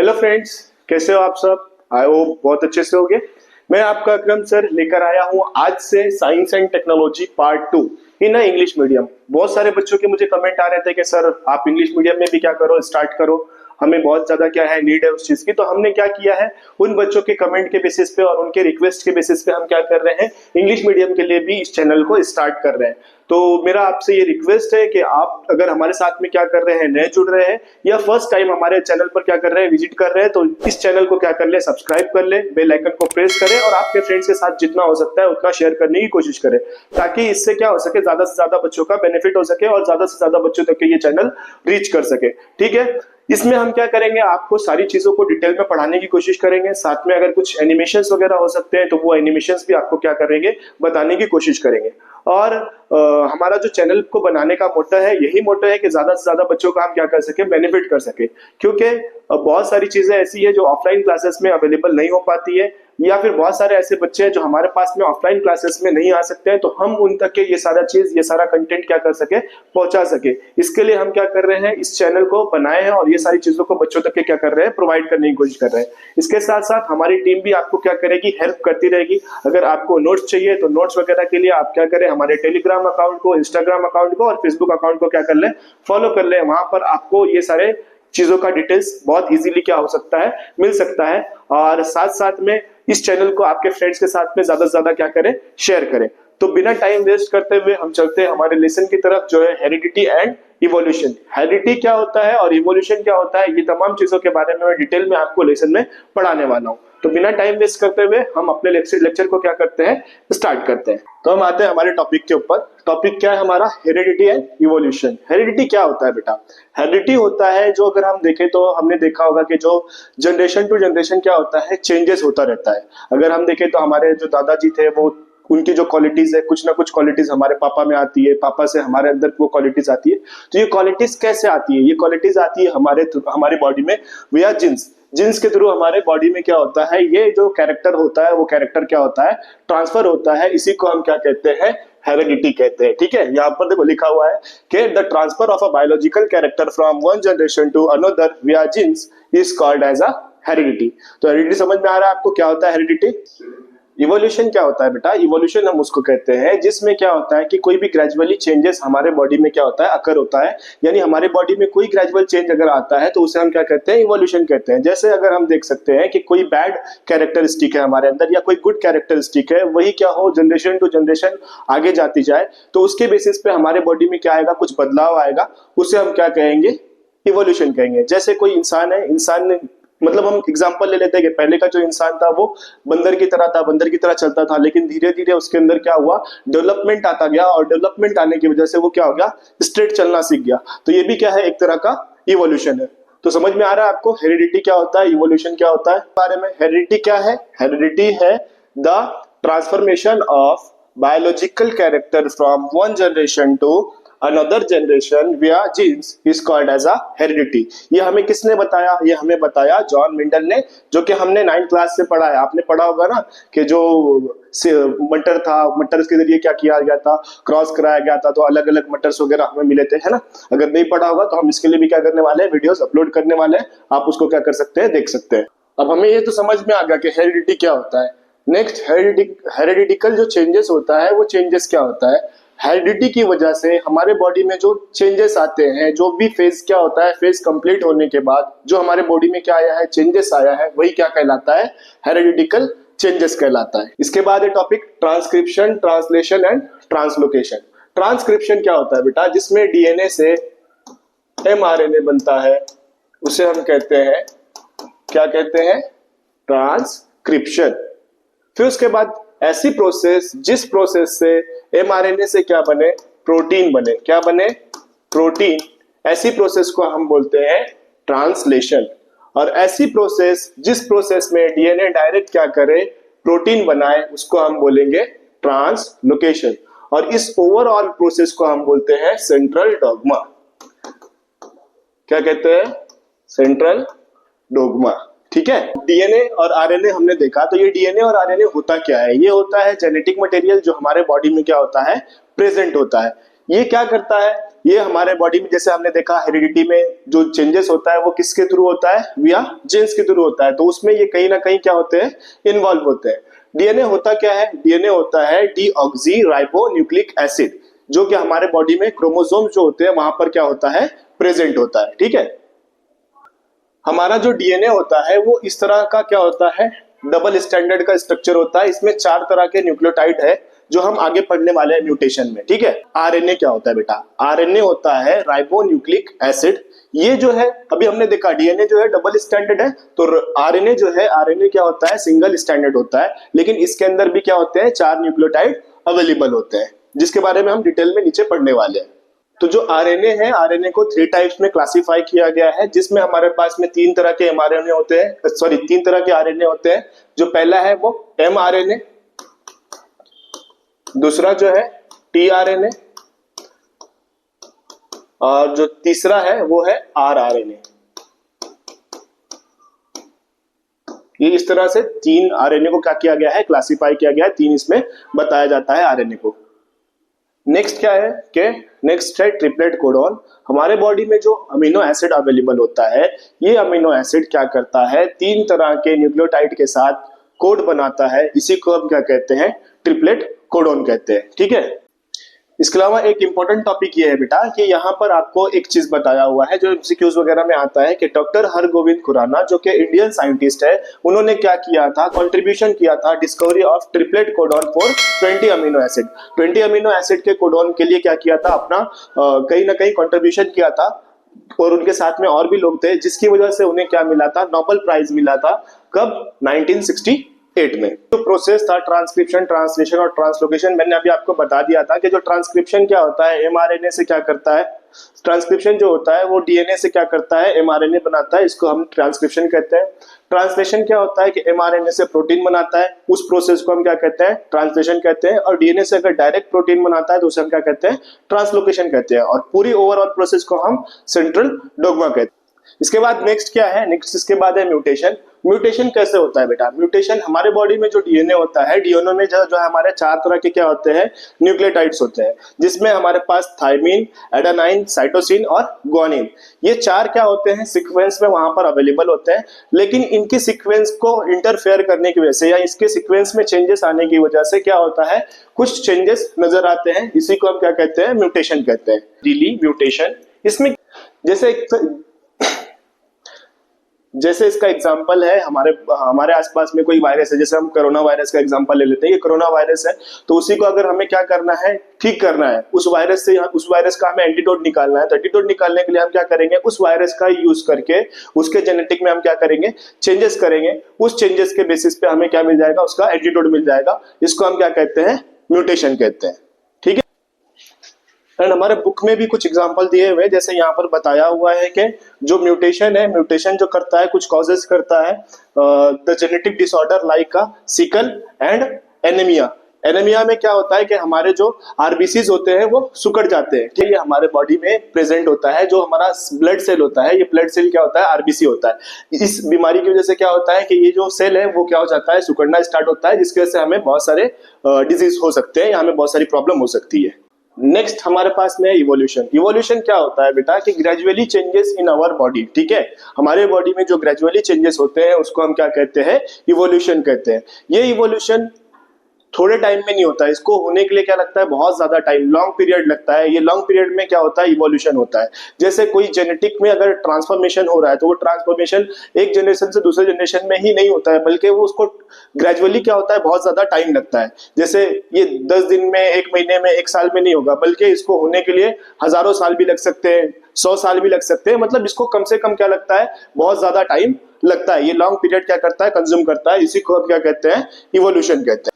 Hello friends, कैसे हो आप सब। आई होप बहुत अच्छे से होगे। मैं आपका अकरम सर लेकर आया हूँ आज से science and technology part 2 in English medium. बहुत सारे बच्चों के मुझे कमेंट आ रहे थे कि सर आप इंग्लिश मीडियम में भी क्या करो, स्टार्ट करो, हमें बहुत ज्यादा क्या है नीड है उस चीज की। तो हमने क्या किया है, उन बच्चों के कमेंट के बेसिस पे और उनके रिक्वेस्ट के बेसिस पे हम क्या कर रहे हैं, इंग्लिश मीडियम के लिए भी इस चैनल को स्टार्ट कर रहे हैं। तो मेरा आपसे ये रिक्वेस्ट है कि आप अगर हमारे साथ में क्या कर रहे हैं, नए जुड़ रहे हैं या फर्स्ट टाइम हमारे चैनल पर क्या कर रहे हैं, विजिट कर रहे हैं, तो इस चैनल को क्या कर ले, सब्सक्राइब कर ले, बेल आइकन को प्रेस करें और आपके फ्रेंड्स के साथ जितना हो सकता है उतना शेयर करने की कोशिश करें, ताकि इससे क्या हो सके, ज्यादा से ज्यादा बच्चों का बेनिफिट हो सके और ज्यादा से ज्यादा बच्चों तक ये चैनल रीच कर सके। ठीक है, इसमें हम क्या करेंगे, आपको सारी चीजों को डिटेल में पढ़ाने की कोशिश करेंगे। साथ में अगर कुछ एनिमेशंस वगैरह हो सकते हैं तो वो एनिमेशंस भी आपको क्या करेंगे, बताने की कोशिश करेंगे। और हमारा जो चैनल को बनाने का मोटो है, यही मोटो है कि ज्यादा से ज्यादा बच्चों का हम क्या कर सके, बेनिफिट कर सके। क्योंकि बहुत सारी चीजें ऐसी है जो ऑफलाइन क्लासेस में अवेलेबल नहीं हो पाती है, या फिर बहुत सारे ऐसे बच्चे हैं जो हमारे पास में ऑफलाइन क्लासेस में नहीं आ सकते हैं, तो हम उन तक के ये सारा चीज, ये सारा कंटेंट क्या कर सके, पहुंचा सके। इसके लिए हम क्या कर रहे हैं, इस चैनल को बनाए हैं और ये सारी चीजों को बच्चों तक के क्या कर रहे हैं, प्रोवाइड करने की कोशिश कर रहे हैं। इसके साथ साथ हमारी टीम भी आपको क्या करेगी, हेल्प करती रहेगी। अगर आपको नोट्स चाहिए तो नोट्स वगैरह के लिए आप क्या करें, हमारे टेलीग्राम अकाउंट को, इंस्टाग्राम अकाउंट को और फेसबुक अकाउंट को क्या कर ले, फॉलो कर ले। वहां पर आपको ये सारे चीजों का डिटेल्स बहुत इजीली क्या हो सकता है, मिल सकता है। और साथ साथ में इस चैनल को आपके फ्रेंड्स के साथ में ज्यादा से ज्यादा क्या करें, शेयर करें। तो बिना टाइम वेस्ट करते हुए हम चलते हैं हमारे लेसन की तरफ, जो है हेरिडिटी एंड इवोल्यूशन। हेरिडिटी क्या होता है और इवोल्यूशन क्या होता है, ये तमाम चीजों के बारे में मैं डिटेल में आपको लेसन में पढ़ाने वाला हूँ। तो बिना टाइम वेस्ट करते हुए हम अपने लेक्चर को क्या करते हैं, स्टार्ट करते हैं। तो हम आते हैं हमारे टॉपिक के ऊपर। टॉपिक क्या है हमारा, हेरिडिटी एंड इवोल्यूशन। हेरिडिटी क्या होता है बेटा, हेरिडिटी होता है, जो अगर हम देखें तो हमने देखा होगा कि जो जनरेशन टू जनरेशन क्या होता है, चेंजेस होता रहता है। अगर हम देखें तो हमारे जो दादाजी थे, वो उनकी जो क्वालिटीज है, कुछ ना कुछ क्वालिटीज हमारे पापा में आती है, पापा से हमारे अंदर वो क्वालिटीज आती है। तो ये क्वालिटीज कैसे आती है, ये क्वालिटीज आती है हमारी बॉडी में विया जीन्स के थ्रू। हमारे बॉडी में क्या होता है, ये जो कैरेक्टर होता है, वो कैरेक्टर क्या होता है, ट्रांसफर होता है। इसी को हम क्या कहते हैं, हेरिडिटी कहते हैं। ठीक है, यहाँ पर देखो लिखा हुआ है कि the transfer of a biological character from one generation to another via genes is called as a heredity. तो हेरिडिटी समझ में आ रहा है आपको, क्या होता है हेरिडिटी। इवोल्यूशन क्या होता है बेटा, इवोल्यूशन हम उसको कहते हैं जिसमें क्या होता है कि कोई भी ग्रेजुअली चेंजेस हमारे बॉडी में क्या होता है, अकर होता है। यानी हमारे बॉडी में कोई ग्रेजुअल चेंज अगर आता है तो उसे हम क्या कहते हैं, इवोल्यूशन कहते हैं। जैसे अगर हम देख सकते हैं कि कोई बैड कैरेक्टरिस्टिक है हमारे अंदर या कोई गुड कैरेक्टरिस्टिक है, वही क्या हो, जनरेशन टू जनरेशन आगे जाती जाए, तो उसके बेसिस पे हमारे बॉडी में क्या आएगा, कुछ बदलाव आएगा, उसे हम क्या कहेंगे, इवोल्यूशन कहेंगे। जैसे कोई इंसान है, इंसान ने मतलब हम एग्जांपल ले लेते हैं कि पहले का जो इंसान था वो बंदर की तरह था, बंदर की तरह चलता था, लेकिन धीरे धीरे उसके अंदर क्या हुआ, डेवलपमेंट आता गया और डेवलपमेंट आने की वजह से वो क्या हो गया, स्ट्रेट चलना सीख गया। तो ये भी क्या है, एक तरह का इवोल्यूशन है। तो समझ में आ रहा है आपको हेरिडिटी क्या होता है, इवोल्यूशन क्या होता है बारे में। हेरिडिटी क्या है, हेरिडिटी है the transformation of biological character from one generation to another generation via genes is called as a heredity. ये हमें किसने बताया, ये हमें बताया जॉन मिंडल ने, जो कि हमने 9th क्लास से पढ़ा है। आपने पढ़ा होगा ना कि जो मटर था, मटर के जरिए क्या किया गया था, क्रॉस कराया गया था, तो अलग अलग मटर्स वगैरह हमें मिले थे, है ना। अगर नहीं पढ़ा होगा तो हम इसके लिए भी क्या करने वाले हैं, वीडियोस अपलोड करने वाले हैं, आप उसको क्या कर सकते हैं, देख सकते हैं। अब हमें ये तो समझ में आ गया कि हेरिडिटी क्या होता है। नेक्स्ट, हेरिडिटिकल जो चेंजेस होता है, वो चेंजेस क्या होता है, हेरिडिटी की वजह से हमारे बॉडी में जो चेंजेस आते हैं, जो भी फेज क्या होता है, फेज कंप्लीट होने के बाद जो हमारे बॉडी में क्या आया है, चेंजेस आया है, वही क्या कहलाता है, हेरिडिटिकल चेंजेस कहलाता है। इसके बाद है topic transcription, translation and translocation. Transcription क्या होता है बेटा, जिसमें डीएनए से एमआरएनए बनता है, उसे हम कहते हैं, क्या कहते हैं, ट्रांसक्रिप्शन। फिर उसके बाद ऐसी प्रोसेस, जिस प्रोसेस से एमआरएनए से क्या बने, प्रोटीन बने, क्या बने, प्रोटीन, ऐसी प्रोसेस को हम बोलते हैं ट्रांसलेशन। और ऐसी प्रोसेस, जिस प्रोसेस में डीएनए डायरेक्ट क्या करे, प्रोटीन बनाए, उसको हम बोलेंगे ट्रांसलोकेशन। और इस ओवरऑल प्रोसेस को हम बोलते हैं सेंट्रल डॉग्मा। क्या कहते हैं, सेंट्रल डॉग्मा। ठीक है, डीएनए और आरएनए हमने देखा। तो ये डीएनए और आरएनए होता क्या है, ये होता है जेनेटिक मटेरियल जो हमारे बॉडी में क्या होता है, प्रेजेंट होता है। ये क्या करता है, ये हमारे बॉडी में जैसे हमने देखा हेरिडिटी में जो चेंजेस होता है वो किसके थ्रू होता है, विया जीन्स के थ्रू होता है। तो उसमें ये कहीं ना कहीं क्या होते हैं, इन्वॉल्व होते हैं। डीएनए होता क्या है, डीएनए होता है डीऑक्सी राइबो न्यूक्लिक एसिड, जो कि हमारे बॉडी में क्रोमोसोम जो होते हैं वहां पर क्या होता है, प्रेजेंट होता है। ठीक है, हमारा जो डीएनए होता है वो इस तरह का क्या होता है, डबल स्टैंडर्ड का स्ट्रक्चर होता है। इसमें 4 तरह के न्यूक्लियोटाइड है जो हम आगे पढ़ने वाले हैं म्यूटेशन में। ठीक है, आरएनए क्या होता है बेटा, आरएनए होता है राइबो न्यूक्लिक एसिड। ये जो है अभी हमने देखा डीएनए जो है डबल स्टैंडर्ड है, तो आरएनए जो है, आरएनए क्या होता है, सिंगल स्टैंडर्ड होता है। लेकिन इसके अंदर भी क्या होते हैं, 4 न्यूक्लियोटाइड अवेलेबल होते हैं, जिसके बारे में हम डिटेल में नीचे पढ़ने वाले हैं। तो जो आरएनए है, आरएनए को 3 टाइप्स में क्लासिफाई किया गया है, जिसमें हमारे पास में 3 तरह के एमआरएनए होते हैं, सॉरी 3 तरह के आरएनए होते हैं। जो पहला है वो एमआरएनए, दूसरा जो है टीआरएनए, और जो तीसरा है वो है आरआरएनए। ये इस तरह से 3 आरएनए को क्या किया गया है, क्लासिफाई किया गया है, 3 इसमें बताया जाता है आरएनए को। नेक्स्ट क्या है कि नेक्स्ट है ट्रिपलेट कोडॉन। हमारे बॉडी में जो अमीनो एसिड अवेलेबल होता है, ये अमीनो एसिड क्या करता है, 3 तरह के न्यूक्लियोटाइड के साथ कोड बनाता है। इसी को हम क्या कहते हैं, ट्रिपलेट कोडॉन कहते हैं। ठीक है, इसके अलावा एक इंपॉर्टेंट टॉपिक ये है बेटा कि यहाँ पर आपको एक चीज बताया हुआ है जो एमसीक्यूज वगैरह में आता है कि डॉक्टर हरगोविंद खुराना जो कि इंडियन साइंटिस्ट है, उन्होंने क्या किया था, कंट्रीब्यूशन किया था discovery of triplet codon for 20 amino acid. 20 amino acid के कोडॉन के लिए क्या किया था, अपना कहीं ना कहीं कंट्रीब्यूशन किया था, और उनके साथ में और भी लोग थे, जिसकी वजह से उन्हें क्या मिला था, नोबेल प्राइज मिला था। कब, 1968 में। जो प्रोसेस था ट्रांसक्रिप्शन, ट्रांसलेशन और ट्रांसलोकेशन, मैंने अभी आपको बता दिया था कि जो ट्रांसक्रिप्शन क्या होता है, एमआरएनए से क्या करता है, ट्रांसक्रिप्शन जो होता है वो डीएनए से क्या करता है, एमआरएनए बनाता है, इसको हम ट्रांसक्रिप्शन कहते हैं। ट्रांसलेशन क्या होता है कि एमआरएनए से प्रोटीन बनाता है, उस प्रोसेस को हम क्या कहते हैं, ट्रांसलेशन कहते हैं। और डीएनए से अगर डायरेक्ट प्रोटीन बनाता है तो उसे हम क्या कहते हैं, ट्रांसलोकेशन कहते हैं। और पूरी ओवरऑल प्रोसेस को हम सेंट्रल डोग्मा कहते हैं। इसके बाद नेक्स्ट क्या है, नेक्स्ट इसके बाद है म्यूटेशन। म्यूटेशन कैसे होता है बेटा, म्यूटेशन हमारे बॉडी में जो डीएनए होता है, डीएनए में जो है हमारे 4 तरह के क्या होते हैं, न्यूक्लियोटाइड्स होते हैं, जिसमें हमारे पास थायमिन, एडेनाइन, साइटोसिन और ग्वानिन, ये 4 क्या होते हैं, सीक्वेंस में वहां पर अवेलेबल होते हैं। लेकिन इनके सीक्वेंस को इंटरफेयर करने की वजह से या इसके सीक्वेंस में चेंजेस आने की वजह से क्या होता है, कुछ चेंजेस नजर आते हैं। इसी को हम क्या कहते हैं, म्यूटेशन कहते हैं, डिली म्यूटेशन। इसमें जैसे इसका एग्जांपल है, हमारे आसपास में कोई वायरस है, जैसे हम कोरोना वायरस का एग्जांपल ले लेते हैं। ये कोरोना वायरस है, तो उसी को अगर हमें क्या करना है, ठीक करना है, उस वायरस का हमें एंटीडोट निकालना है। तो एंटीडोट निकालने के लिए हम क्या करेंगे, उस वायरस का यूज करके उसके जेनेटिक में हम क्या करेंगे, चेंजेस करेंगे। उस चेंजेस के बेसिस पे हमें क्या मिल जाएगा, उसका एंटीडोट मिल जाएगा। इसको हम क्या कहते हैं, म्यूटेशन कहते हैं। ठीक है, एंड हमारे बुक में भी कुछ एग्जांपल दिए हुए हैं, जैसे यहाँ पर बताया हुआ है कि जो म्यूटेशन है, म्यूटेशन जो करता है, कुछ कॉजेस करता है द जेनेटिक डिसऑर्डर लाइक का सिकल एंड एनीमिया। एनीमिया में क्या होता है कि हमारे जो आरबीसीज होते हैं वो सुकड़ जाते हैं। ठीक है, हमारे बॉडी में प्रेजेंट होता है, जो हमारा ब्लड सेल होता है, ये ब्लड सेल क्या होता है, आरबीसी होता है। इस बीमारी की वजह से क्या होता है कि ये जो सेल है वो क्या हो जाता है, सुकड़ना स्टार्ट होता है, जिसकी वजह से हमें बहुत सारे डिजीज हो सकते हैं या हमें बहुत सारी प्रॉब्लम हो सकती है। नेक्स्ट हमारे पास में इवोल्यूशन। इवोल्यूशन क्या होता है बेटा कि gradually changes in our body. ठीक है, हमारे बॉडी में जो ग्रेजुअली चेंजेस होते हैं उसको हम क्या कहते हैं, इवोल्यूशन कहते हैं। ये इवोल्यूशन थोड़े टाइम में नहीं होता है, इसको होने के लिए क्या लगता है, बहुत ज्यादा टाइम, लॉन्ग पीरियड लगता है। ये लॉन्ग पीरियड में क्या होता है, इवोल्यूशन होता है। जैसे कोई जेनेटिक में अगर ट्रांसफॉर्मेशन हो रहा है तो वो ट्रांसफॉर्मेशन एक जनरेशन से दूसरे जनरेशन में ही नहीं होता है, बल्कि वो उसको ग्रेजुअली क्या होता है, बहुत ज्यादा टाइम लगता है। जैसे ये 10 दिन में, 1 महीने में, 1 साल में नहीं होगा, बल्कि इसको होने के लिए हजारों साल भी लग सकते हैं, 100 साल भी लग सकते हैं। मतलब इसको कम से कम क्या लगता है, बहुत ज्यादा टाइम लगता है। ये लॉन्ग पीरियड क्या करता है, कंज्यूम करता है। इसी को हम क्या कहते हैं, इवोल्यूशन कहते हैं।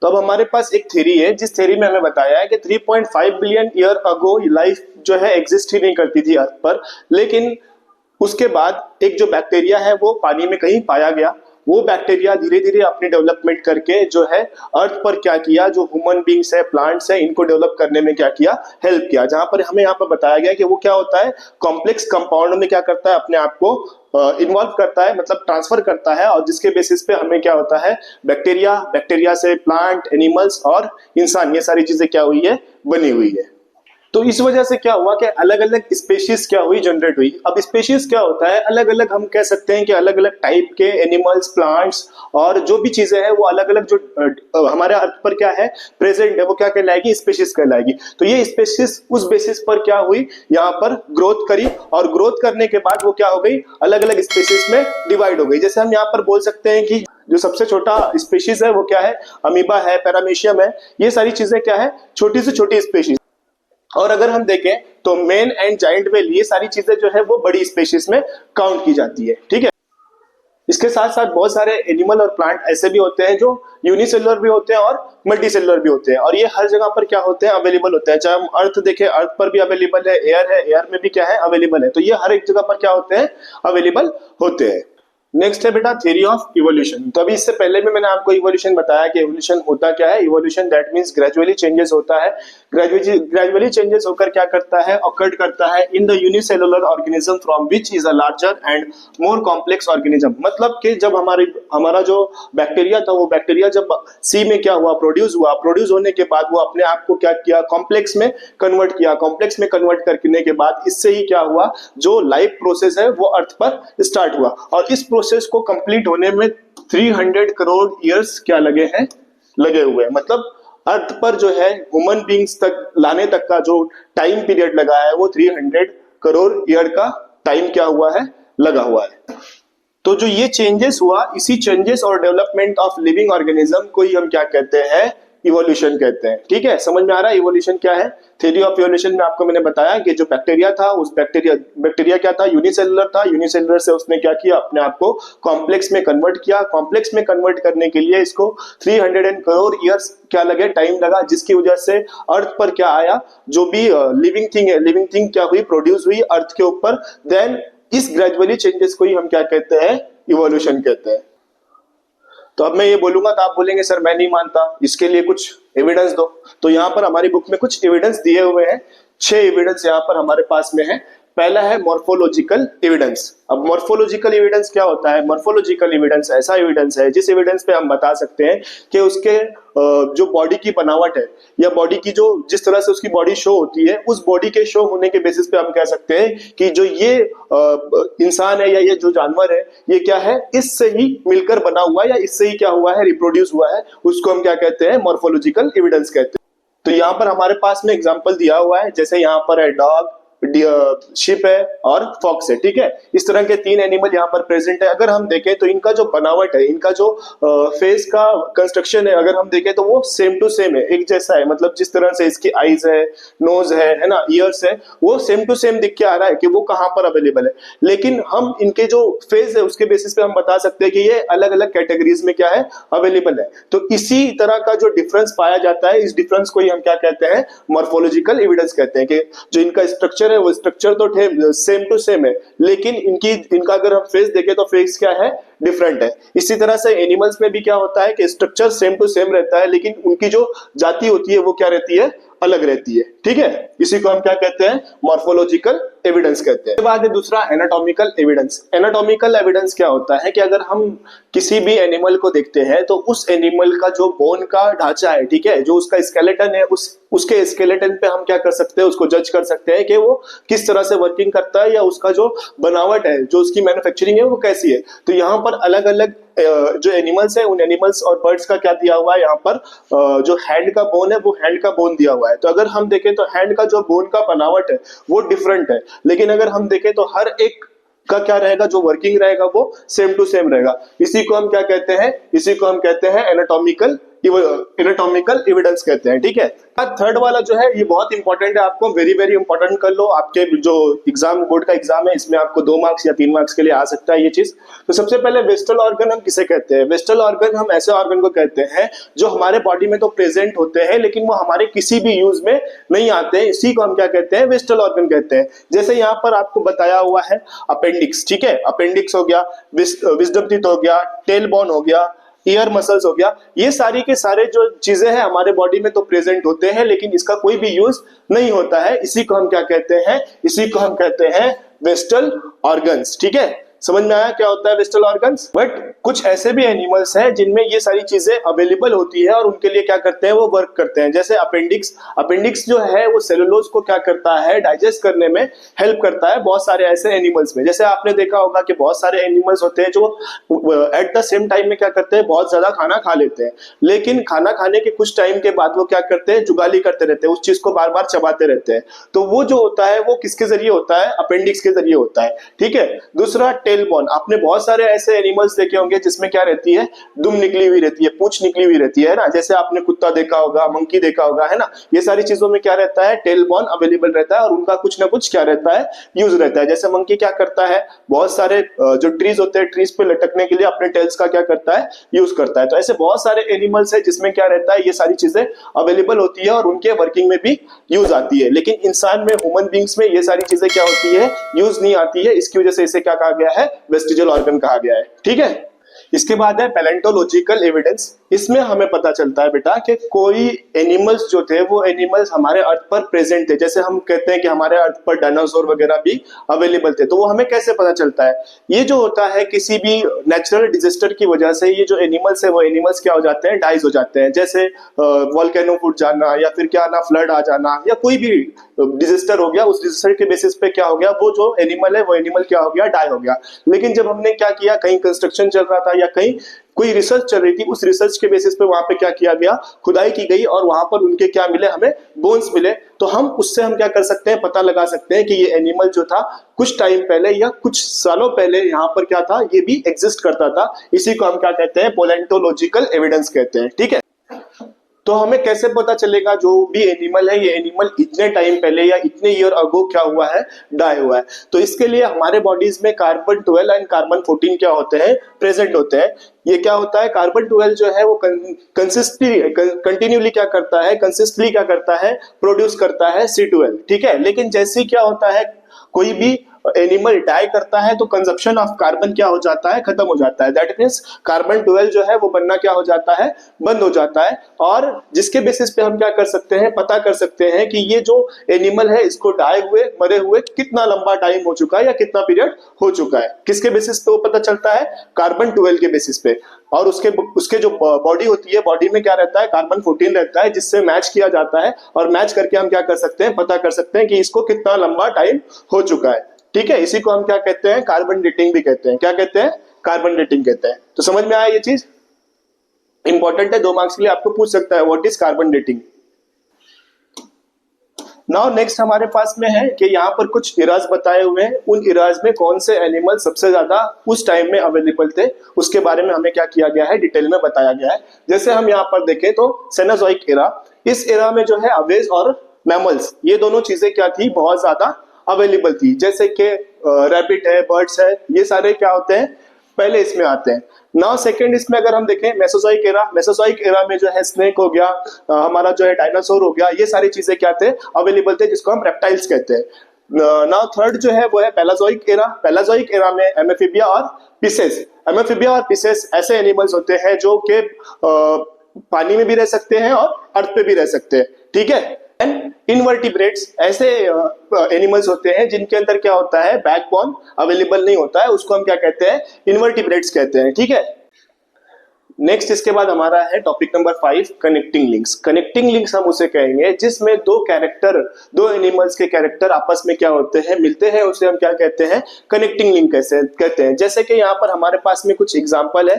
तो अब हमारे पास एक थ्योरी है, जिस थ्योरी में हमें बताया है कि 3.5 बिलियन ईयर अगो लाइफ जो है एग्जिस्ट ही नहीं करती थी अर्थ पर। लेकिन उसके बाद एक जो बैक्टीरिया है वो पानी में कहीं पाया गया। वो बैक्टीरिया धीरे धीरे अपनी डेवलपमेंट करके जो है अर्थ पर क्या किया, जो ह्यूमन बींग्स है, प्लांट्स है, इनको डेवलप करने में क्या किया, हेल्प किया। जहां पर हमें यहाँ पर बताया गया कि वो क्या होता है, कॉम्प्लेक्स कंपाउंड में क्या करता है, अपने आप को इन्वॉल्व करता है, मतलब ट्रांसफर करता है, और जिसके बेसिस पे हमें क्या होता है, बैक्टीरिया से प्लांट, एनिमल्स और इंसान, ये सारी चीजें क्या हुई है, बनी हुई है। तो इस वजह से क्या हुआ कि अलग अलग स्पेशीज क्या हुई, जनरेट हुई। अब स्पेशीज क्या होता है, अलग अलग हम कह सकते हैं कि अलग अलग टाइप के एनिमल्स, प्लांट्स और जो भी चीजें हैं वो अलग अलग जो हमारे अर्थ पर क्या है प्रेजेंट है वो क्या कहलाएगी, स्पेशीज कहलाएगी। तो ये स्पेशीज उस बेसिस पर क्या हुई, यहाँ पर ग्रोथ करी और ग्रोथ करने के बाद वो क्या हो गई, अलग अलग स्पेशीज में डिवाइड हो गई। जैसे हम यहाँ पर बोल सकते हैं कि जो सबसे छोटा स्पेशीज है वो क्या है, अमीबा है, पैरामीशियम है, ये सारी चीजें क्या है, छोटी से छोटी स्पेशीज। और अगर हम देखें तो मेन एंड जाइंट व्हेल, ये सारी चीजें जो है वो बड़ी स्पेशीज में काउंट की जाती है, ठीक है। इसके साथ साथ बहुत सारे एनिमल और प्लांट ऐसे भी होते हैं जो यूनिसेलुलर भी होते हैं और मल्टीसेलुलर भी होते हैं, और ये हर जगह पर क्या होते हैं, अवेलेबल होते हैं। चाहे हम अर्थ देखें, अर्थ पर भी अवेलेबल है, एयर में भी क्या है, अवेलेबल है। तो ये हर एक जगह पर क्या होते हैं, अवेलेबल होते हैं। नेक्स्ट है बेटा थ्योरी ऑफ इवोल्यूशन। तो अभी इससे पहले भी मैंने आपको इवोल्यूशन बताया कि इवोल्यूशन होता क्या है। Evolution that means gradually changes होता है, ग्रेजुअली चेंजेस होकर क्या करता है, ऑकर्ड करता है in the unicellular organism from which is a larger and more complex organism. मतलब कि जब हमारा जो बैक्टीरिया था, वो बैक्टीरिया जब सी में क्या हुआ, प्रोड्यूस हुआ, प्रोड्यूस होने के बाद वो अपने आप को क्या किया, कॉम्प्लेक्स में कन्वर्ट किया। कॉम्प्लेक्स में कन्वर्ट करने के बाद इससे ही क्या हुआ, जो लाइफ प्रोसेस है वो अर्थ पर स्टार्ट हुआ। और इस प्रोसेस को कंप्लीट होने में 300 करोड़ ईयर्स क्या लगे हैं, लगे हुए हैं। मतलब अर्थ पर जो है ह्यूमन बींग्स तक लाने तक का जो टाइम पीरियड लगा है वो 300 करोड़ ईयर का टाइम क्या हुआ है, लगा हुआ है। तो जो ये चेंजेस हुआ, इसी चेंजेस और डेवलपमेंट ऑफ लिविंग ऑर्गेनिज्म को ही हम क्या कहते हैं, इवोल्यूशन कहते हैं, ठीक है। समझ में आ रहा है इवोल्यूशन क्या है। थ्योरी ऑफ इवोल्यूशन में आपको मैंने बताया कि जो बैक्टीरिया था, उस बैक्टीरिया क्या था, यूनिसेलुलर था। यूनिसेलुलर से उसने क्या किया, अपने आप को कॉम्प्लेक्स में कन्वर्ट किया। कॉम्प्लेक्स में कन्वर्ट करने के लिए इसको 300 करोड़ ईयर्स क्या लगे, टाइम लगा, जिसकी वजह से अर्थ पर क्या आया, जो भी लिविंग थिंग है, लिविंग थिंग क्या हुई, प्रोड्यूस हुई अर्थ के ऊपर। देन इस ग्रेजुअली चेंजेस को ही हम क्या कहते हैं, इवोल्यूशन कहते हैं। तो अब मैं ये बोलूंगा तो आप बोलेंगे सर मैं नहीं मानता, इसके लिए कुछ एविडेंस दो। तो यहाँ पर हमारी बुक में कुछ एविडेंस दिए हुए हैं, 6 एविडेंस यहाँ पर हमारे पास में है। पहला है मॉर्फोलॉजिकल एविडेंस। अब मॉर्फोलॉजिकल एविडेंस क्या होता है, मॉर्फोलॉजिकल एविडेंस ऐसा एविडेंस है जिस एविडेंस पे हम बता सकते हैं कि उसके जो बॉडी की बनावट है या बॉडी की जो जिस तरह से उसकी बॉडी शो होती है, उस बॉडी के शो होने के बेसिस पे हम कह सकते हैं कि जो ये इंसान है या ये जो जानवर है, ये क्या है, इससे ही मिलकर बना हुआ है या इससे ही क्या हुआ है, रिप्रोड्यूस हुआ है। उसको हम क्या कहते हैं, मॉर्फोलॉजिकल एविडेंस कहते हैं। तो यहाँ पर हमारे पास में एग्जाम्पल दिया हुआ है, जैसे यहाँ पर है डॉग, शिप है और फॉक्स है, ठीक है। इस तरह के 3 एनिमल यहाँ पर प्रेजेंट है। अगर हम देखें तो इनका जो बनावट है, इनका जो फेस का कंस्ट्रक्शन है, अगर हम देखें तो वो सेम टू सेम है, एक जैसा है। मतलब जिस तरह से इसकी आईज है, नोज है ना, ईयर्स है, वो सेम टू सेम दिख के आ रहा है कि वो कहाँ पर अवेलेबल है। लेकिन हम इनके जो फेस है उसके बेसिस पे हम बता सकते हैं कि ये अलग अलग कैटेगरीज में क्या है, अवेलेबल है। तो इसी तरह का जो डिफरेंस पाया जाता है, इस डिफरेंस को ही हम क्या कहते हैं, मॉर्फोलॉजिकल एविडेंस कहते हैं। कि जो इनका स्ट्रक्चर है वो स्ट्रक्चर तो सेम टू सेम है, लेकिन इनका अगर हम फेस देखें तो फेस क्या है, डिफरेंट है। इसी तरह से एनिमल्स में भी क्या होता है कि स्ट्रक्चर सेम टू सेम रहता है, लेकिन उनकी जो जाति होती है वो क्या रहती है, अलग रहती है, ठीक है। इसी को हम क्या कहते हैं, मॉर्फोलॉजिकल एविडेंस कहते हैं। इसके बाद है दूसरा एनाटॉमिकल एविडेंस। एनाटॉमिकल एविडेंस क्या होता है कि अगर हम किसी भी एनिमल को देखते हैं तो उस एनिमल का जो बोन का ढांचा है, ठीक है, जो उसका स्केलेटन है, उसके स्केलेटन पे हम क्या कर सकते हैं, उसको जज कर सकते हैं कि वो किस तरह से वर्किंग करता है या उसका जो बनावट है, जो उसकी मैन्युफैक्चरिंग है वो कैसी है। तो यहाँ पर अलग अलग जो एनिमल्स है, उन एनिमल्स और बर्ड्स का क्या दिया हुआ है, यहाँ पर जो हैंड का बोन है वो हैंड का बोन दिया हुआ है। तो अगर हम देखें तो हैंड का जो बोन का बनावट है वो डिफरेंट है, लेकिन अगर हम देखें तो हर एक का क्या रहेगा, जो वर्किंग रहेगा वो सेम टू सेम रहेगा। इसी को हम क्या कहते हैं, इसी को हम कहते हैं एनाटॉमिकल एविडेंस कहते हैं, ठीक है। थर्ड वाला जो है ये बहुत इंपॉर्टेंट है, आपको वेरी वेरी इंपॉर्टेंट कर लो। आपके जो एग्जाम, बोर्ड का एग्जाम है, इसमें आपको 2 मार्क्स या 3 मार्क्स के लिए आ सकता है ये चीज। तो सबसे पहले वेस्टल ऑर्गन हम किसे कहते हैं, वेस्टल ऑर्गन हम ऐसे ऑर्गन को कहते हैं जो हमारे बॉडी में तो प्रेजेंट होते हैं लेकिन वो हमारे किसी भी यूज में नहीं आते हैं। इसी को हम क्या कहते हैं, वेस्टल ऑर्गन कहते हैं। जैसे यहाँ पर आपको बताया हुआ है अपेंडिक्स, ठीक है, अपेंडिक्स हो गया, विजडम टीथ हो गया, टेल बोन हो गया, ईयर मसल्स हो गया। ये सारी के सारे जो चीजें हैं हमारे बॉडी में तो प्रेजेंट होते हैं लेकिन इसका कोई भी यूज नहीं होता है। इसी को हम क्या कहते हैं, इसी को हम कहते हैं वेस्टल ऑर्गन्स, ठीक है। समझ में आया क्या होता है वेस्टल ऑर्गन्स? बट कुछ ऐसे भी एनिमल्स हैं जिनमें ये सारी चीजें अवेलेबल होती है और उनके लिए क्या करते हैं, वो वर्क करते हैं। जैसे अपेंडिक्स, अपेंडिक्स जो है वो सेलुलोज को क्या करता है, डाइजेस्ट करने में हेल्प करता है बहुत सारे ऐसे एनिमल्स में। जैसे आपने देखा होगा कि बहुत सारे एनिमल्स होते हैं जो एट द सेम टाइम में क्या करते हैं, बहुत ज्यादा खाना खा लेते हैं, लेकिन खाना खाने के कुछ टाइम के बाद वो क्या करते हैं, जुगाली करते रहते हैं, उस चीज को बार बार चबाते रहते हैं। तो वो जो होता है वो किसके जरिए होता है, अपेंडिक्स के जरिए होता है। ठीक है। दूसरा टेल बोन, आपने बहुत सारे ऐसे एनिमल्स देखे होंगे जिसमें क्या रहती है, दुम निकली हुई रहती है, पूंछ निकली हुई रहती है ना। जैसे आपने कुत्ता देखा होगा, मंकी देखा होगा, है ना। ये सारी चीजों में क्या रहता है, टेल बोन अवेलेबल रहता है और उनका कुछ ना कुछ क्या रहता है, यूज रहता है। जैसे मंकी क्या करता है, बहुत सारे जो ट्रीज होते हैं, ट्रीज पे लटकने के लिए अपने टेल्स का क्या करता है, यूज करता है। तो ऐसे बहुत सारे एनिमल्स है जिसमें क्या रहता है, ये सारी चीजें अवेलेबल होती है और उनके वर्किंग में भी यूज आती है। लेकिन इंसान में, ह्यूमन बींग्स में ये सारी चीजें क्या होती है, यूज नहीं आती है। इसकी वजह से इसे क्या कहा गया है, वेस्टिजियल ऑर्गन कहा गया है। ठीक है। इसके बाद है पैलेंटोलॉजिकल एविडेंस। इसमें हमें पता चलता है बेटा कि कोई एनिमल्स जो थे वो एनिमल्स हमारे अर्थ पर प्रेजेंट थे। जैसे हम कहते हैं कि हमारे अर्थ पर डायनासोर वगैरह भी अवेलेबल थे। तो वो हमें कैसे पता चलता है, ये जो होता है किसी भी नेचुरल डिजास्टर की वजह से ये जो एनिमल्स है वो एनिमल्स क्या हो जाते हैं, डाइज हो जाते हैं। जैसे वोल्केनो फूट जाना या फिर क्या ना फ्लड आ जाना या कोई भी डिजास्टर हो गया, उस डिजास्टर के बेसिस पे क्या हो गया, वो जो एनिमल है वो एनिमल क्या हो गया, डाई हो गया। लेकिन जब हमने क्या किया, कहीं कंस्ट्रक्शन चल रहा था या कहीं कोई रिसर्च चल रही थी, उस रिसर्च के बेसिस पे वहां पे क्या किया गया, खुदाई की गई और वहां पर उनके क्या मिले, हमें बोन्स मिले। तो हम उससे हम क्या कर सकते हैं, पता लगा सकते हैं कि ये एनिमल जो था कुछ टाइम पहले या कुछ सालों पहले यहाँ पर क्या था, ये भी एग्जिस्ट करता था। इसी को हम क्या कहते हैं, पैलेंटोलॉजिकल एविडेंस कहते हैं। ठीक है। तो हमें कैसे पता चलेगा जो भी एनिमल है, ये एनिमल इतने टाइम पहले या इतने ईयर अगो क्या हुआ है, डाई हुआ है। तो इसके लिए हमारे बॉडीज में कार्बन 12 एंड कार्बन 14 क्या होते हैं, प्रेजेंट होते हैं। ये क्या होता है, कार्बन 12 जो है वो कंटिन्यूली क्या करता है, कंसिस्टली क्या करता है, प्रोड्यूस करता है C12। ठीक है। लेकिन जैसे क्या होता है, कोई भी एनिमल डाई करता है तो कंजप्शन ऑफ कार्बन क्या हो जाता है, खत्म हो जाता है। दैट मीन्स कार्बन 12 जो है वो बनना क्या हो जाता है, बंद हो जाता है। और जिसके बेसिस पे हम क्या कर सकते हैं, पता कर सकते हैं कि ये जो एनिमल है इसको डाई हुए, मरे हुए कितना लंबा टाइम हो चुका है या कितना पीरियड हो चुका है। किसके बेसिस पे वो पता चलता है, कार्बन 12 के बेसिस पे। और उसके जो बॉडी होती है, बॉडी में क्या रहता है, कार्बन 14 रहता है, जिससे मैच किया जाता है और मैच करके हम क्या कर सकते हैं, पता कर सकते हैं कि इसको कितना लंबा टाइम हो चुका है। ठीक है। इसी को हम क्या कहते हैं, कार्बन डेटिंग भी कहते हैं। क्या कहते हैं, कार्बन डेटिंग कहते हैं। तो समझ में आया ये चीज, इंपॉर्टेंट है, 2 मार्क्स के लिए आपको पूछ सकता है, what is carbon dating. Now next हमारे पास में है कि यहाँ पर कुछ इराज बताए हुए हैं, उन इराज में कौन से एनिमल सबसे ज्यादा उस टाइम में अवेलेबल थे, उसके बारे में हमें क्या किया गया है, डिटेल में बताया गया है। जैसे हम यहाँ पर देखें तो सेनोजोइक एरा, इस एरा में जो है अवेज और मैमल्स, ये दोनों चीजें क्या थी, बहुत ज्यादा अवेलेबल थी। जैसे कि रैबिट है, बर्ड्स है, ये सारे क्या होते हैं, पहले इसमें आते हैं। नाउ सेकंड इसमें अगर हम देखें मेसोजोइक एरा, मेसोजोइक एरा में जो है स्नेक हो गया, हमारा जो है डायनासोर हो गया, ये सारी चीजें क्या थे, अवेलेबल थे, जिसको हम रेप्टाइल्स कहते हैं। नाउ थर्ड जो है वो है पैलाजोइक एरा। पैलाजोइक एरा में एमेफिबिया और पिसेस, एमेफिबिया और पिसेस ऐसे एनिमल्स होते हैं जो कि पानी में भी रह सकते हैं और अर्थ पे भी रह सकते हैं। ठीक है। एंड इनवर्टिब्रेट्स ऐसे एनिमल्स होते हैं जिनके अंदर क्या होता है, बैकबोन अवेलेबल नहीं होता है, उसको हम क्या कहते हैं, इनवर्टिब्रेट्स कहते हैं। ठीक है। नेक्स्ट इसके बाद हमारा है topic number 5, connecting links. Connecting links हम उसे कहेंगे जिसमें दो एनिमल्स के कैरेक्टर आपस में क्या होते हैं, मिलते हैं, उसे हम क्या कहते हैं, कनेक्टिंग लिंक कैसे कहते हैं। जैसे कि यहाँ पर हमारे पास में कुछ एग्जाम्पल है।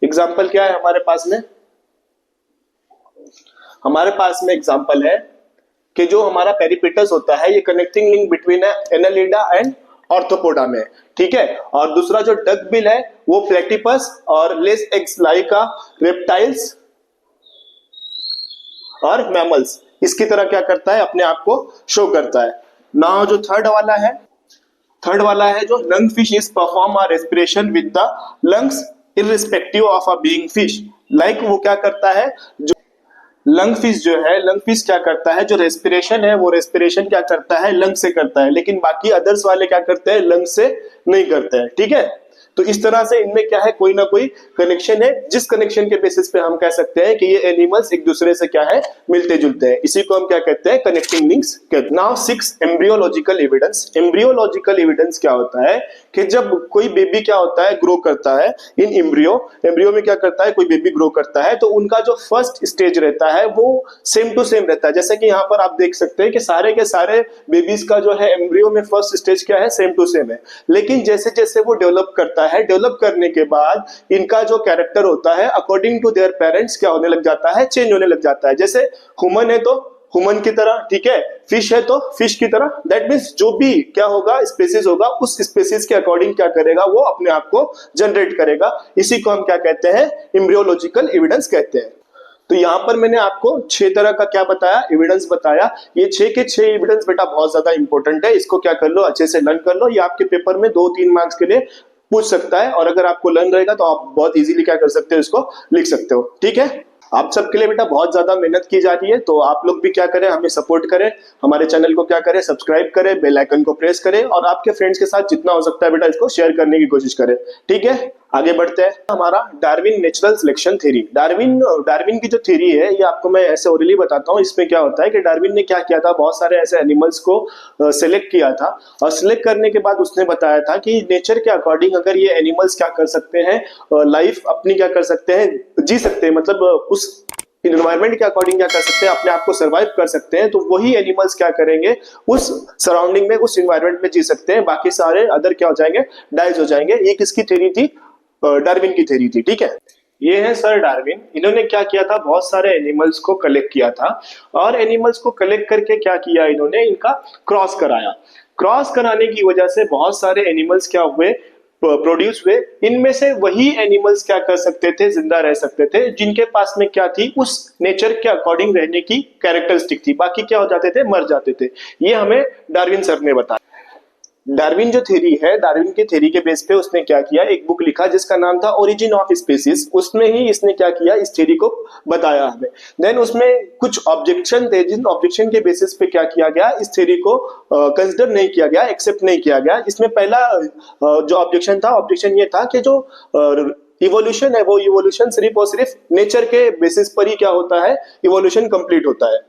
एग्जाम्पल क्या है हमारे पास में, हमारे पास में एग्जाम्पल है कि जो हमारा पेरिपेटस होता है, ये connecting link between Annelida and arthropoda में। ठीक है। और दूसरा जो डक बिल है वो प्लेटिपस और लेस एक्स लाइका रेप्टाइल्स और मैमल्स, इसकी तरह क्या करता है, अपने आप को शो करता है। नाउ जो थर्ड वाला है जो lung fish is perform a respiration with the lungs irrespective of a being fish. Like वो क्या करता है, जो लंग फिश जो है, लंग फिश क्या करता है, जो रेस्पिरेशन है वो रेस्पिरेशन क्या करता है, लंग से करता है, लेकिन बाकी अदर्स वाले क्या करते हैं, लंग से नहीं करते हैं। ठीक है। तो इस तरह से इनमें क्या है, कोई ना कोई कनेक्शन है, जिस कनेक्शन के बेसिस पे हम कह सकते हैं कि ये एनिमल्स एक दूसरे से क्या है, मिलते जुलते हैं। इसी को हम क्या कहते हैं, कनेक्टिंग लिंक्स कहते हैं। Now 6 embryological evidence. Embryological evidence क्या होता है कि जब कोई बेबी क्या होता है, ग्रो करता है इन एम्ब्रियो, एम्ब्रियो में क्या करता है, कोई बेबी ग्रो करता है, तो उनका जो फर्स्ट स्टेज रहता है वो सेम टू सेम रहता है। जैसे कि यहाँ पर आप देख सकते हैं कि सारे के सारे बेबीज का जो है एम्ब्रियो में फर्स्ट स्टेज क्या है, सेम टू सेम है। लेकिन जैसे जैसे वो डेवलप करता है, डेवलप करने के बाद इनका जो कैरेक्टर होता है अकॉर्डिंग टू देयर पेरेंट्स क्या होने लग जाता है, चेंज होने लग जाता है। जैसे ह्यूमन है तो ह्यूमन की तरह, ठीक है, फिश है तो फिश की तरह। दैट मीन्स जो भी क्या होगा, स्पेसीज होगा, उस स्पेसीज के अकॉर्डिंग क्या करेगा, वो अपने आप को जनरेट करेगा। इसी को हम क्या कहते हैं, एम्ब्रियोलॉजिकल एविडेंस कहते हैं। तो यहाँ पर मैंने आपको 6 तरह का क्या बताया, एविडेंस बताया। ये 6 के 6 एविडेंस बेटा बहुत ज्यादा इंपॉर्टेंट है, इसको क्या कर लो, अच्छे से लर्न कर लो। ये आपके पेपर में 2-3 मार्क्स के लिए पूछ सकता है, और अगर आपको लर्न रहेगा तो आप बहुत इजीली क्या कर सकते हो, इसको लिख सकते हो। ठीक है, आप सबके लिए बेटा बहुत ज्यादा मेहनत की जा रही है, तो आप लोग भी क्या करें, हमें सपोर्ट करें, हमारे चैनल को क्या करें, सब्सक्राइब करें, बेल आइकन को प्रेस करें, और आपके फ्रेंड्स के साथ जितना हो सकता है बेटा इसको शेयर करने की कोशिश करें। ठीक है, आगे बढ़ते हैं। हमारा Darwin natural selection theory. Darwin की जो थ्योरी है, ये आपको मैं ऐसे ओरली बताता हूँ। इसमें क्या होता है कि डार्विन ने क्या किया था, बहुत सारे ऐसे एनिमल्स को सिलेक्ट किया था, और सिलेक्ट करने के बाद उसने बताया था कि नेचर के अकॉर्डिंग अगर ये एनिमल्स क्या कर सकते हैं, लाइफ अपनी क्या कर सकते हैं, जी सकते हैं, मतलब उस इन्वायरमेंट के अकॉर्डिंग क्या कर सकते हैं, अपने आप को सर्वाइव कर सकते हैं, तो वही एनिमल्स क्या करेंगे, उस सराउंडिंग में, उस इन्वायरमेंट में जी सकते हैं। बाकी सारे अदर क्या हो जाएंगे, डाइज हो जाएंगे। ये किसकी थ्योरी थी, डार्विन की थ्योरी थी। ठीक है, ये है सर डार्विन। इन्होंने क्या किया था, बहुत सारे एनिमल्स को कलेक्ट किया था, और एनिमल्स को कलेक्ट करके क्या किया इन्होंने, इनका क्रॉस कराया। क्रॉस कराने की वजह से बहुत सारे एनिमल्स क्या हुए, प्रोड्यूस हुए। इनमें से वही एनिमल्स क्या कर सकते थे, जिंदा रह सकते थे, जिनके पास में क्या थी, उस नेचर के अकॉर्डिंग रहने की कैरेक्टरिस्टिक थी। बाकी क्या हो जाते थे, मर जाते थे। ये हमें डार्विन सर ने बताया। डार्विन जो थ्योरी है, डार्विन की थ्योरी के बेस पे उसने क्या किया, एक बुक लिखा जिसका नाम था ओरिजिन ऑफ स्पीसीज। उसमें ही इसने क्या किया, इस थ्योरी को बताया हमें। देन उसमें कुछ ऑब्जेक्शन थे, जिन ऑब्जेक्शन के बेसिस पे क्या किया गया, इस थ्योरी को कंसिडर नहीं किया गया, एक्सेप्ट नहीं किया गया। इसमें पहला जो ऑब्जेक्शन था, ऑब्जेक्शन ये था कि जो इवोल्यूशन है, वो इवोल्यूशन सिर्फ और सिर्फ नेचर के बेसिस पर ही क्या होता है, इवोल्यूशन कंप्लीट होता है।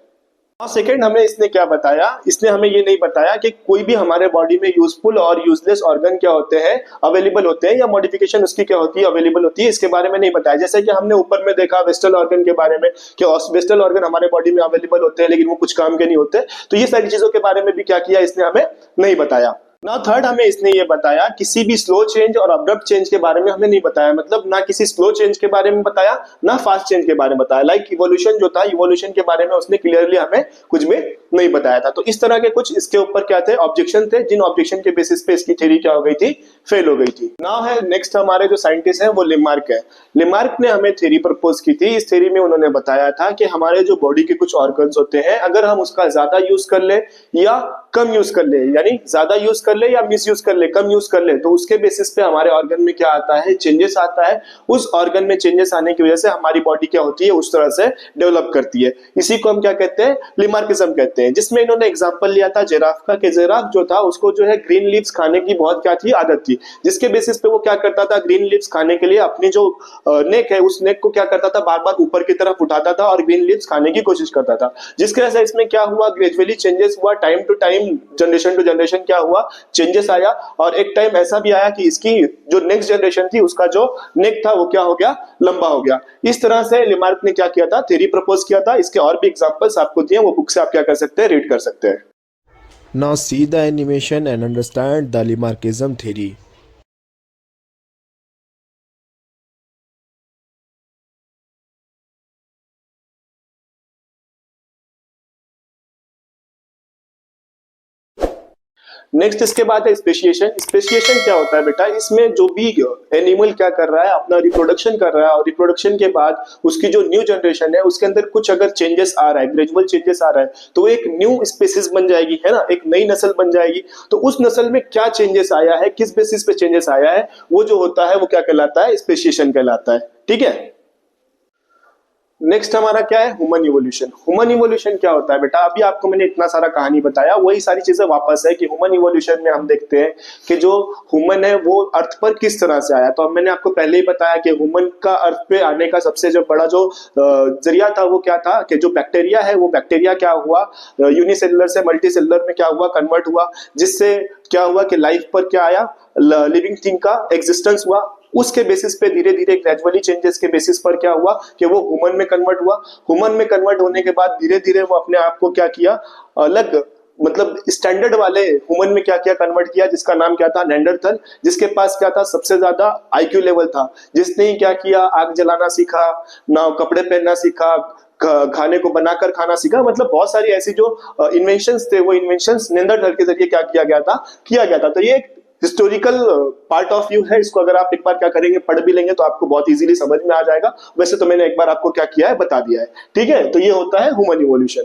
सेकेंड हमें इसने क्या बताया, इसने हमें ये नहीं बताया कि कोई भी हमारे बॉडी में यूजफुल और यूजलेस ऑर्गन क्या होते हैं, अवेलेबल होते हैं, या मॉडिफिकेशन उसकी क्या होती है, अवेलेबल होती है। इसके बारे में नहीं बताया। जैसे कि हमने ऊपर में देखा वेस्टल ऑर्गन के बारे में, कि वेस्टल ऑर्गन हमारे बॉडी में अवेलेबल होते हैं, लेकिन वो कुछ काम के नहीं होते। तो ये सारी चीजों के बारे में भी क्या किया, इसने हमें नहीं बताया। ना थर्ड हमें इसने ये बताया, किसी भी स्लो चेंज और अब्रप्ट चेंज के बारे में हमें नहीं बताया। मतलब ना किसी स्लो चेंज के बारे में बताया, ना फास्ट चेंज के बारे में बताया। लाइक इवोल्यूशन जो था, इवोल्यूशन के बारे में उसने क्लियरली हमें कुछ भी नहीं बताया था। तो इस तरह के कुछ इसके ऊपर क्या थे, ऑब्जेक्शन थे, जिन ऑब्जेक्शन के बेसिस पे इसकी थ्योरी क्या हो गई थी, फेल हो गई थी। नाउ है नेक्स्ट हमारे जो साइंटिस्ट हैं वो लेमार्क है। लेमार्क ने हमें थ्योरी प्रपोज की थी। इस थ्योरी में उन्होंने बताया था कि हमारे जो बॉडी के कुछ ऑर्गन्स होते हैं, अगर हम उसका ज्यादा यूज कर ले या कम यूज कर ले, यानी ज्यादा यूज कर ले या मिस यूज कर ले, कम यूज कर ले, तो उसके बेसिस पे हमारे ऑर्गन में क्या आता है, चेंजेस आता है। उस ऑर्गन में चेंजेस आने की वजह से हमारी बॉडी क्या होती है, उस तरह से डेवलप करती है। इसी को हम क्या कहते हैं, लिमार्किज्म कहते हैं। जिसमें इन्होंने एग्जांपल लिया था जिराफ का, कि जिराफ जो था उसको जो है ग्रीन लीव्स खाने की बहुत क्या थी, आदत थी, जिसके बेसिस पे वो क्या करता था, ग्रीन लीव्स खाने के लिए अपनी जो नेक है, उस नेक को क्या करता था, बार बार ऊपर की तरफ उठाता था और ग्रीन लीव्स खाने की कोशिश करता था। जिसकी वजह से इसमें क्या हुआ, ग्रेजुअली चेंजेस हुआ, time to time, generation to generation क्या हुआ, चेंजेस आया। और एक टाइम ऐसा भी आया कि इसकी जो नेक्स्ट जनरेशन थी, उसका जो नेक था वो क्या हो गया, लंबा हो गया। इस तरह से लेमार्क ने क्या किया था, थ्योरी प्रपोज किया था। इसके और भी एग्जांपल्स आपको दिए, वो बुक से आप क्या कर सकते हैं, रीड कर सकते हैं। Now see the animation and understand the Lamarckism theory. Next इसके बाद है स्पेशिएशन। स्पेशिएशन क्या होता है बेटा, इसमें जो भी एनिमल क्या कर रहा है, अपना रिप्रोडक्शन कर रहा है, और रिप्रोडक्शन के बाद उसकी जो न्यू जनरेशन है, उसके अंदर कुछ अगर चेंजेस आ रहा है, ग्रेजुअल चेंजेस आ रहा है, तो एक न्यू स्पीसीज बन जाएगी, है ना, एक नई नस्ल बन जाएगी। तो उस नस्ल में क्या चेंजेस आया है, किस बेसिस पे चेंजेस आया है, वो जो होता है वो क्या कहलाता है, स्पेशिएशन कहलाता है। ठीक है, नेक्स्ट हमारा क्या है, ह्यूमन इवोल्यूशन। ह्यूमन इवोल्यूशन क्या होता है बेटा, अभी आपको मैंने इतना सारा कहानी बताया, वही सारी चीजें वापस है कि ह्यूमन इवोल्यूशन में हम देखते हैं कि जो ह्यूमन है वो अर्थ पर किस तरह से आया। तो अब मैंने आपको पहले ही बताया कि ह्यूमन का अर्थ पे आने का सबसे जो बड़ा जो जरिया था वो क्या था कि जो बैक्टीरिया है, वो बैक्टीरिया क्या हुआ, यूनिसेलुलर से मल्टीसेलुलर में क्या हुआ, कन्वर्ट हुआ, जिससे क्या हुआ कि लाइफ पर क्या आया, लिविंग थिंग का एग्जिस्टेंस हुआ। उसके बेसिस पे धीरे धीरे ग्रेजुअली चेंजेस के बेसिस पर क्या हुआ कि वो ह्यूमन में कन्वर्ट हुआ। ह्यूमन में कन्वर्ट होने के बाद धीरे धीरे वो अपने आप को क्या किया, अलग मतलब स्टैंडर्ड वाले ह्यूमन में क्या किया, कन्वर्ट किया, जिसका नाम क्या था, नेंडरथल, जिसके पास क्या था, सबसे ज्यादा आईक्यू लेवल था, जिसने ही क्या किया, आग जलाना सीखा, ना कपड़े पहनना सीखा, खाने को बनाकर खाना सीखा। मतलब बहुत सारी ऐसी जो इन्वेंशंस थे, वो इन्वेंशंस नेंडरथल के जरिए क्या किया गया था। तो ये एक हिस्टोरिकल पार्ट ऑफ व्यू है, इसको अगर आप एक बार क्या करेंगे, पढ़ भी लेंगे तो आपको बहुत इजीली समझ में आ जाएगा। वैसे तो मैंने एक बार आपको क्या किया है, बता दिया है, ठीक है। तो ये होता है ह्यूमन इवोल्यूशन।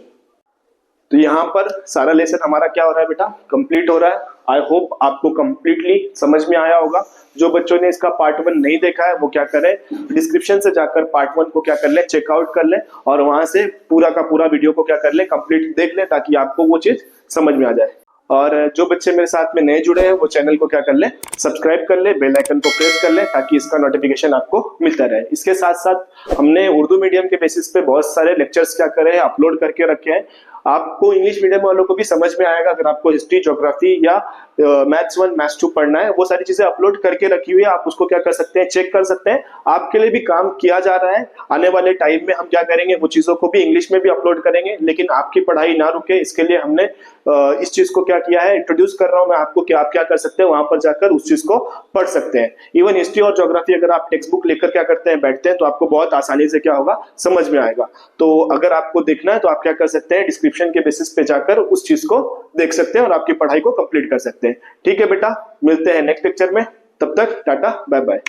तो यहाँ पर सारा लेसन हमारा क्या हो रहा है बेटा, कंप्लीट हो रहा है। आई होप आपको कंप्लीटली समझ में आया होगा। जो बच्चों ने इसका पार्ट 1 नहीं देखा है वो क्या करें, डिस्क्रिप्शन से जाकर पार्ट 1 को क्या कर ले, चेकआउट कर ले, और वहां से पूरा का पूरा वीडियो को क्या कर ले, कंप्लीट देख ले, ताकि आपको वो चीज समझ में आ जाए। और जो बच्चे मेरे साथ में नए जुड़े हैं वो चैनल को क्या कर ले, सब्सक्राइब कर ले, बेल आइकन को प्रेस कर ले, ताकि इसका नोटिफिकेशन आपको मिलता रहे। इसके साथ साथ हमने उर्दू मीडियम के बेसिस पे बहुत सारे लेक्चर्स क्या करे हैं, अपलोड करके रखे हैं। आपको इंग्लिश मीडियम वालों को भी समझ में आएगा। अगर आपको हिस्ट्री, ज्योग्राफी या मैथ्स 1, मैथ्स 2 पढ़ना है, वो सारी चीजें अपलोड करके रखी हुई है, आप उसको क्या कर सकते हैं, चेक कर सकते हैं। आपके लिए भी काम किया जा रहा है। आने वाले टाइम में हम क्या करेंगे, वो चीजों को भी इंग्लिश में भी अपलोड करेंगे, लेकिन आपकी पढ़ाई ना रुके, इसके लिए हमने इस चीज को क्या किया है, इंट्रोड्यूस कर रहा हूं मैं आपको कि आप क्या कर सकते हैं, वहां पर जाकर उस चीज को पढ़ सकते हैं। इवन हिस्ट्री और ज्योग्राफी अगर आप टेक्स्ट बुक लेकर क्या करते हैं, बैठते हैं, तो आपको बहुत आसानी से क्या होगा, समझ में आएगा। तो अगर आपको देखना है तो आप क्या कर सकते हैं, डिस्क्रिप्शन के बेसिस पे जाकर उस चीज को देख सकते हैं और आपकी पढ़ाई को कंप्लीट कर सकते हैं। ठीक है बेटा, मिलते हैं नेक्स्ट लेक्चर में, तब तक टाटा बाय बाय।